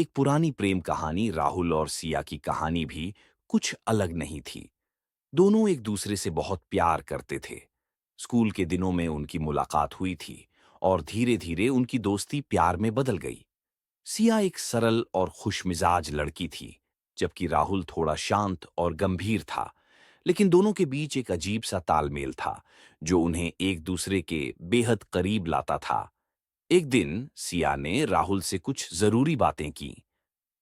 एक पुरानी प्रेम कहानी राहुल और सिया की कहानी भी कुछ अलग नहीं थी। दोनों एक दूसरे से बहुत प्यार करते थे। स्कूल के दिनों में उनकी मुलाकात हुई थी और धीरे धीरे उनकी दोस्ती प्यार में बदल गई। सिया एक सरल और खुशमिजाज लड़की थी, जबकि राहुल थोड़ा शांत और गंभीर था। लेकिन दोनों के बीच एक अजीब सा तालमेल था, जो उन्हें एक दूसरे के बेहद करीब लाता था। एक दिन सिया ने राहुल से कुछ जरूरी बातें की।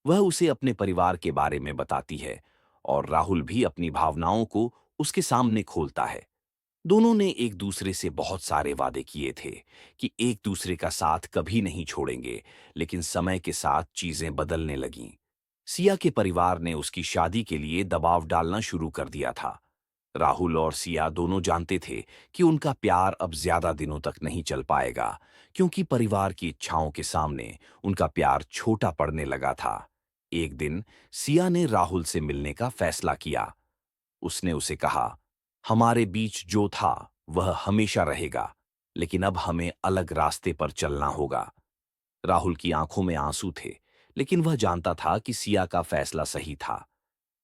वह उसे अपने परिवार के बारे में बताती है और राहुल भी अपनी भावनाओं को उसके सामने खोलता है। दोनों ने एक दूसरे से बहुत सारे वादे किए थे कि एक दूसरे का साथ कभी नहीं छोड़ेंगे, लेकिन समय के साथ चीजें बदलने लगीं। सिया के परिवार ने उसकी शादी के लिए दबाव डालना शुरू कर दिया था। राहुल और सिया दोनों जानते थे कि उनका प्यार अब ज्यादा दिनों तक नहीं चल पाएगा, क्योंकि परिवार की इच्छाओं के सामने उनका प्यार छोटा पड़ने लगा था। एक दिन सिया ने राहुल से मिलने का फैसला किया। उसने उसे कहा, हमारे बीच जो था वह हमेशा रहेगा, लेकिन अब हमें अलग रास्ते पर चलना होगा। राहुल की आंखों में आंसू थे, लेकिन वह जानता था कि सिया का फैसला सही था।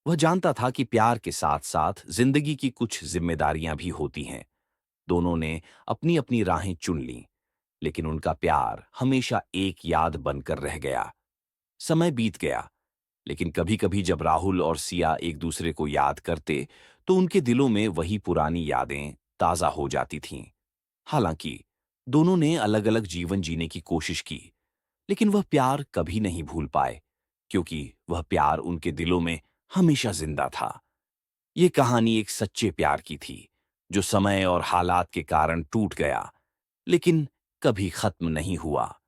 वह जानता था कि प्यार के साथ साथ जिंदगी की कुछ जिम्मेदारियां भी होती हैं। दोनों ने अपनी अपनी राहें चुन लीं, लेकिन उनका प्यार हमेशा एक याद बनकर रह गया। समय बीत गया, लेकिन कभी-कभी जब राहुल और सिया एक दूसरे को याद करते, तो उनके दिलों में वही पुरानी यादें ताजा हो जाती थीं। हालांकि दोनों ने अलग-अलग जीवन जीने की कोशिश की, लेकिन वह प्यार कभी नहीं भूल पाए, क्योंकि वह प्यार उनके दिलों में हमेशा जिंदा था। ये कहानी एक सच्चे प्यार की थी, जो समय और हालात के कारण टूट गया, लेकिन कभी खत्म नहीं हुआ।